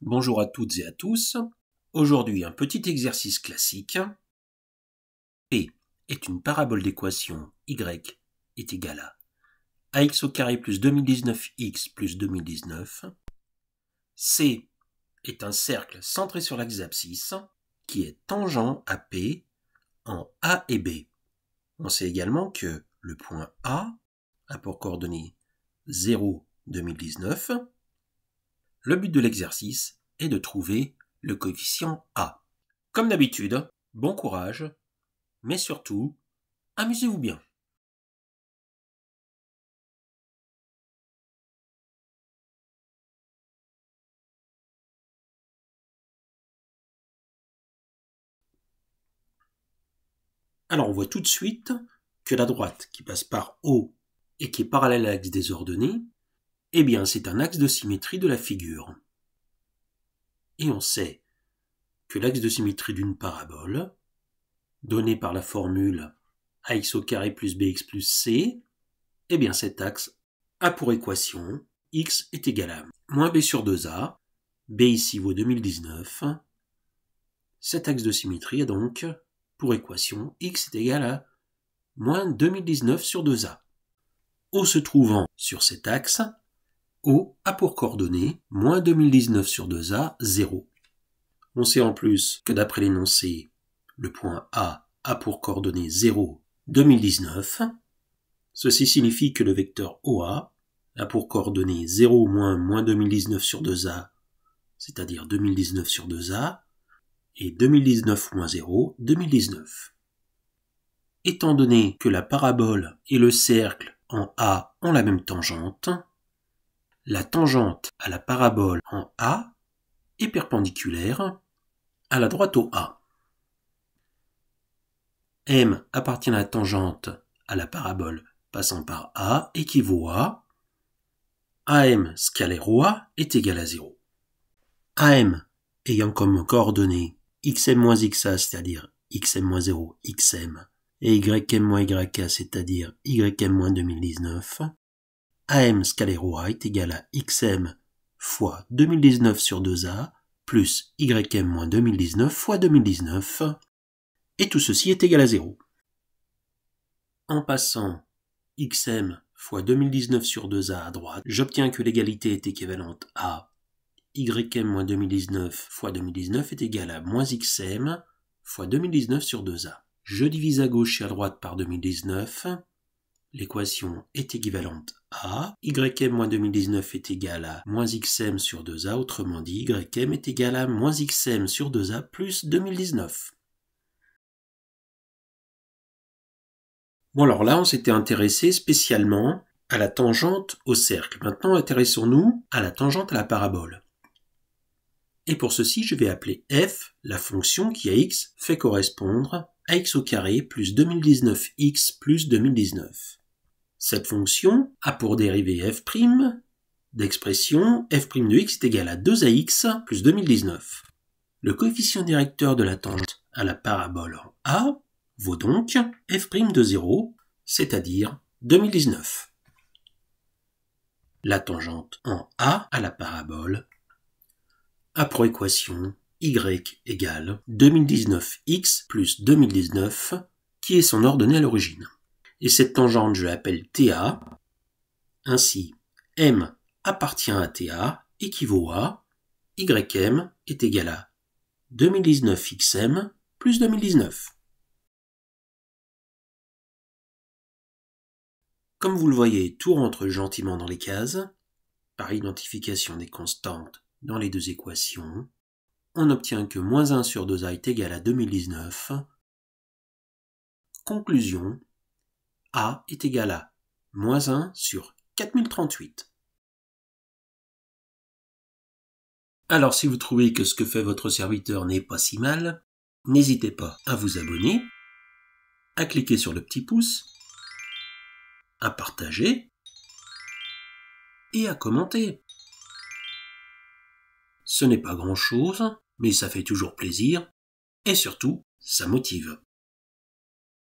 Bonjour à toutes et à tous. Aujourd'hui, un petit exercice classique. P est une parabole d'équation y est égale à ax au carré plus 2019x plus 2019. C est un cercle centré sur l'axe d'abscisse qui est tangent à P en A et B. On sait également que le point A a pour coordonnées 0, 2019. Le but de l'exercice est de trouver le coefficient A. Comme d'habitude, bon courage, mais surtout, amusez-vous bien. Alors on voit tout de suite que la droite qui passe par O et qui est parallèle à l'axe des ordonnées, eh bien c'est un axe de symétrie de la figure. Et on sait que l'axe de symétrie d'une parabole, donné par la formule ax au carré plus bx plus c, eh bien cet axe a pour équation x est égal à moins b sur 2a, b ici vaut 2019. Cet axe de symétrie a donc pour équation x est égal à moins 2019 sur 2a. O se trouvant sur cet axe, O a pour coordonnées moins 2019 sur 2a, 0. On sait en plus que d'après l'énoncé, le point A a pour coordonnées 0, 2019. Ceci signifie que le vecteur OA a pour coordonnées 0 moins 2019 sur 2a, c'est-à-dire 2019 sur 2a, et 2019 moins 0, 2019. Étant donné que la parabole et le cercle en A ont la même tangente, la tangente à la parabole en A est perpendiculaire à la droite au A. M appartient à la tangente à la parabole passant par A équivaut à AM scalaire OA est égal à 0. AM ayant comme coordonnées xm moins xa, c'est-à-dire xm moins 0, xm, et ym moins yk, c'est-à-dire ym moins 2019, AM scalaire OA est égal à xm fois 2019 sur 2a plus ym moins 2019 fois 2019, et tout ceci est égal à 0. En passant xm fois 2019 sur 2a à droite, j'obtiens que l'égalité est équivalente à ym moins 2019 fois 2019 est égal à moins xm fois 2019 sur 2a. Je divise à gauche et à droite par 2019. L'équation est équivalente à ym moins 2019 est égal à moins xm sur 2a, autrement dit ym est égal à moins xm sur 2a plus 2019. Bon alors là on s'était intéressé spécialement à la tangente au cercle. Maintenant intéressons-nous à la tangente à la parabole. Et pour ceci, je vais appeler f la fonction qui à x fait correspondre à x au carré plus 2019x plus 2019. Cette fonction a pour dérivée f' d'expression f' de x est égal à 2ax plus 2019. Le coefficient directeur de la tangente à la parabole en A vaut donc f' de 0, c'est-à-dire 2019. La tangente en A à la parabole a pour équation y égale 2019x plus 2019, qui est son ordonnée à l'origine. Et cette tangente, je l'appelle TA. Ainsi, m appartient à TA, équivaut à ym est égal à 2019xm plus 2019. Comme vous le voyez, tout rentre gentiment dans les cases, par identification des constantes dans les deux équations, on obtient que moins 1 sur 2a est égal à 2019. Conclusion, A est égal à moins 1 sur 4038. Alors si vous trouvez que ce que fait votre serviteur n'est pas si mal, n'hésitez pas à vous abonner, à cliquer sur le petit pouce, à partager et à commenter. Ce n'est pas grand-chose, mais ça fait toujours plaisir, et surtout, ça motive.